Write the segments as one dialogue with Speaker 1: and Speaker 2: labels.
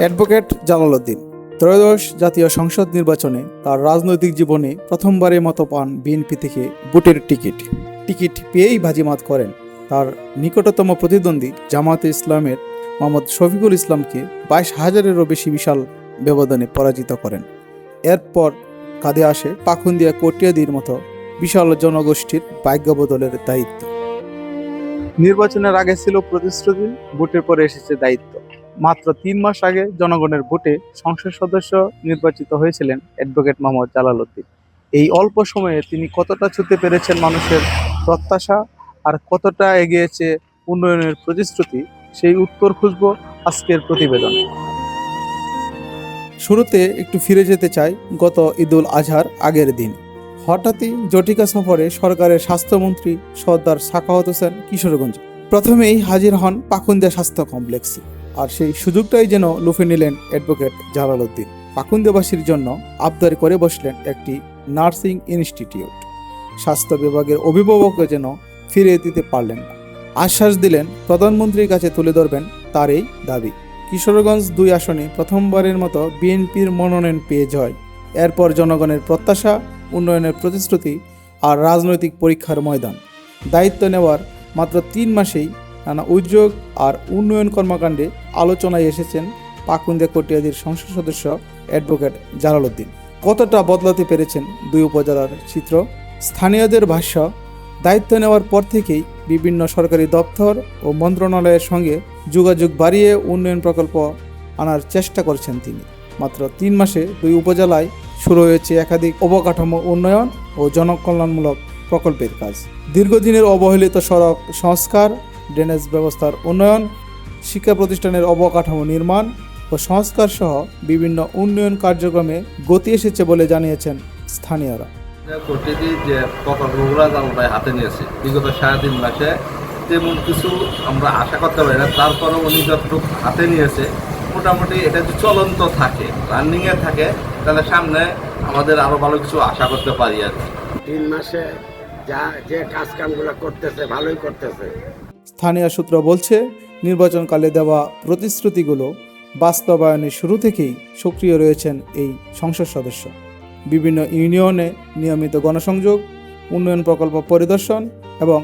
Speaker 1: Advocate Jalal Uddin ত্রয়োদশ জাতীয় সংসদ নির্বাচনে তার রাজনৈতিক জীবনে প্রথমবারের মতো পান বিএনপি থেকে ভোটের টিকিট পেয়েই বাজিমাত করেন। তার নিকটতম প্রতিদ্বন্দ্বী জামায়াতে ইসলামের মোহাম্মদ শফিকুল ইসলামকে 22,000-এরও বেশি বিশাল ব্যবধানে পরাজিত করেন। এরপর কাঁধে আসে পাখুন্দিয়া কটিয়াদির মতো বিশাল জনগোষ্ঠীর ভাগ্য বদলের দায়িত্ব। নির্বাচনের আগে ছিল প্রতিশ্রুতি, ভোটের পরে এসেছে দায়িত্ব। মাত্র 3 মাস আগে জনগণের ভোটে সংসদ সদস্য নির্বাচিত হয়েছিলেন অ্যাডভোকেট মোহাম্মদ জালাল উদ্দিন। এই অল্প সময়ে তিনি কতটা ছুঁতে পেরেছেন মানুষের প্রত্যাশা আর কতটা এগিয়েছে উন্নয়নের প্রতিশ্রুতি, সেই উত্তর খুঁজব আজকের প্রতিবেদনে। শুরুতে একটু ফিরে যেতে চাই গত ঈদুল আজহার আগের দিন। হঠাৎই জটিকা সফরে সরকারের স্বাস্থ্যমন্ত্রী সর্দার সাখাওয়াত হোসেন কিশোরগঞ্জে। প্রথমেই হাজির হন পাখুন্দিয়া স্বাস্থ্য কমপ্লেক্সে, আর সেই সুযোগটাই যেন লুফে নিলেন অ্যাডভোকেট জালাল উদ্দিন। পাখুন্দিয়াবাসীর জন্য আবদার করে বসলেন একটি নার্সিং ইনস্টিটিউট। স্বাস্থ্য বিভাগের অভিভাবককে যেন ফিরিয়ে দিতে পারলেন না। আশ্বাস দিলেন প্রধানমন্ত্রীর কাছে তুলে ধরবেন তার এই দাবি। কিশোরগঞ্জ 2 আসনে প্রথমবারের মতো বিএনপির মনোনয়ন পেয়ে জয়। এরপর জনগণের প্রত্যাশা, উন্নয়নের প্রতিশ্রুতি আর রাজনৈতিক পরীক্ষার ময়দান। দায়িত্ব নেওয়ার মাত্র 3 মাসেই নানা উদ্যোগ আর উন্নয়ন কর্মকাণ্ডে আলোচনায় এসেছেন পাখুন্দিয়া কটিয়াদির সংসদ সদস্য অ্যাডভোকেট জালাল উদ্দিন। কতটা বদলাতে পেরেছেন 2 উপজেলার চিত্র? স্থানীয়দের ভাষ্য, দায়িত্ব নেওয়ার পর থেকেই বিভিন্ন সরকারি দপ্তর ও মন্ত্রণালয়ের সঙ্গে যোগাযোগ বাড়িয়ে উন্নয়ন প্রকল্প আনার চেষ্টা করছেন তিনি। মাত্র 3 মাসে 2 উপজেলায় শুরু হয়েছে একাধিক অবকাঠামো উন্নয়ন ও জনকল্যাণমূলক প্রকল্পের কাজ। দীর্ঘদিনের অবহেলিত সড়ক সংস্কার, ড্রেনেজ ব্যবস্থার উন্নয়ন, শিক্ষা প্রতিষ্ঠানের অবকাঠামো নির্মাণ ও সংস্কার সহ বিভিন্ন উন্নয়ন কার্যক্রমে গতি এসেছে বলে জানিয়েছেন স্থানীয়রা।
Speaker 2: কটিয়াদির যে প্রকল্পগুলো আমরা হাতে নিয়েছি বিগত 3.5 মাসে তেমন কিছু আমরা আশা করতে পারি না। তারপরে উনি যতটুকু হাতে নিয়েছে মোটামুটি এটা যদি চলন্ত থাকে, রানিংয়ে থাকে, তাহলে সামনে আমাদের আরও ভালো কিছু আশা করতে পারি আর কি।
Speaker 3: 3 মাসে যে কাজ কামগুলো করতেছে ভালোই করতেছে।
Speaker 1: স্থানীয় সূত্র বলছে, নির্বাচনকালে দেওয়া প্রতিশ্রুতিগুলো বাস্তবায়নের শুরু থেকেই সক্রিয় রয়েছেন এই সংসদ সদস্য। বিভিন্ন ইউনিয়নে নিয়মিত গণসংযোগ, উন্নয়ন প্রকল্প পরিদর্শন এবং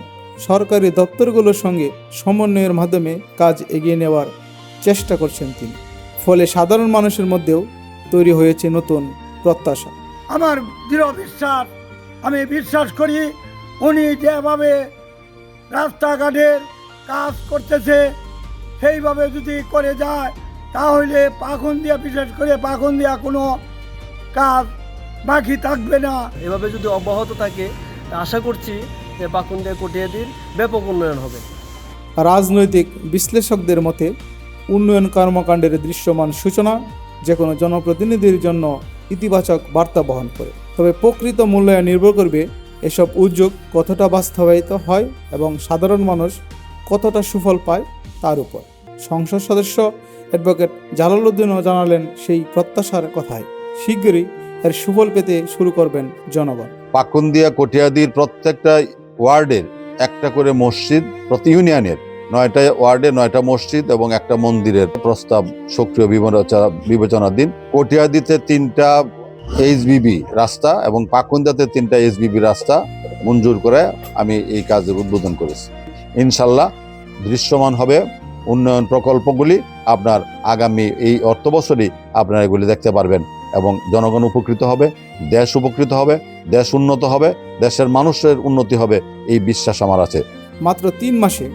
Speaker 1: সরকারি দপ্তরগুলোর সঙ্গে সমন্বয়ের মাধ্যমে কাজ এগিয়ে নেওয়ার চেষ্টা করছেন তিনি। ফলে সাধারণ মানুষের মধ্যেও তৈরি হয়েছে নতুন প্রত্যাশা।
Speaker 4: আমার দৃঢ় বিশ্বাস, আমি বিশ্বাস করি উনি যেভাবে রাস্তাঘাটের কাজ করতেছে সেইভাবে যদি করে যায় তাহলে পাখুন্দিয়া, বিশেষ করে পাখুন্দিয়া কোনো কাজ বাকি থাকবে না।
Speaker 5: এভাবে যদি অব্যাহত থাকে আশা করছি যে পাখুন্দিয়া কটিয়াদির ব্যাপক উন্নয়ন হবে।
Speaker 1: রাজনৈতিক বিশ্লেষকদের মতে উন্নয়ন কর্মকাণ্ডের দৃশ্যমান সূচনা যে কোনো জনপ্রতিনিধির জন্য ইতিবাচক বার্তা বহন করে। তবে প্রকৃত মূল্যায়ন নির্ভর করবে এসব উদ্যোগ কতটা বাস্তবায়িত হয় এবং সাধারণ মানুষ কতটা সুফল পায় তার উপর। সংসদ সদস্য অ্যাডভোকেট জালাল উদ্দিনও জানালেন সেই প্রত্যাশার কথাই। শীঘ্রই এর সুফল পেতে শুরু করবেন জনগণ।
Speaker 6: পাখুন্দিয়া কটিয়াদির প্রত্যেকটা ওয়ার্ডের একটা করে মসজিদ, প্রতি ইউনিয়নের 9টা ওয়ার্ডে 9টা মসজিদ এবং একটা মন্দিরের প্রস্তাব সক্রিয় বিবেচনাধীন। কটিয়াদিতে 3টা এইচবিবি রাস্তা এবং পাখুন্দিয়াতে 3টা এইচবিবি রাস্তা মঞ্জুর করে আমি এই কাজের উদ্বোধন করেছি। ইনশাল্লাহ দৃশ্যমান হবে উন্নয়ন প্রকল্পগুলি। আপনার আগামী এই অর্থ বছরই আপনারা এগুলি দেখতে পারবেন এবং জনগণ উপকৃত হবে, দেশ উপকৃত হবে, দেশ উন্নত হবে, দেশের মানুষের উন্নতি হবে, এই বিশ্বাস আমার আছে।
Speaker 1: মাত্র 3 মাসে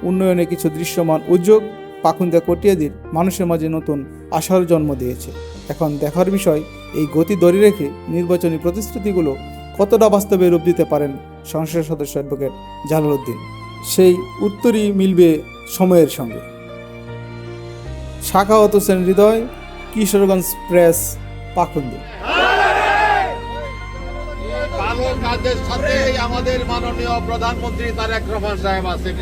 Speaker 1: উন্নয়নে কিছু দৃশ্যমান উদ্যোগ পাখুন্দিয়া কটিয়াদির মানুষের মাঝে নতুন আশার জন্ম দিয়েছে। এখন দেখার বিষয় এই গতি ধরে রেখে নির্বাচনী প্রতিশ্রুতিগুলো কতটা বাস্তবে রূপ দিতে পারেন সংসদ সদস্য অ্যাডভোকেট জালাল উদ্দিন। সেই উত্তরই মিলবে সময়ের সঙ্গে। সাখাওয়াত হোসেন হৃদয়, কিশোরগঞ্জ প্রেস, পাখুন্দিয়া।
Speaker 7: ভালো কাজের সাথে আমাদের মাননীয় প্রধানমন্ত্রী তারেক রহমান সাহেব আছেন।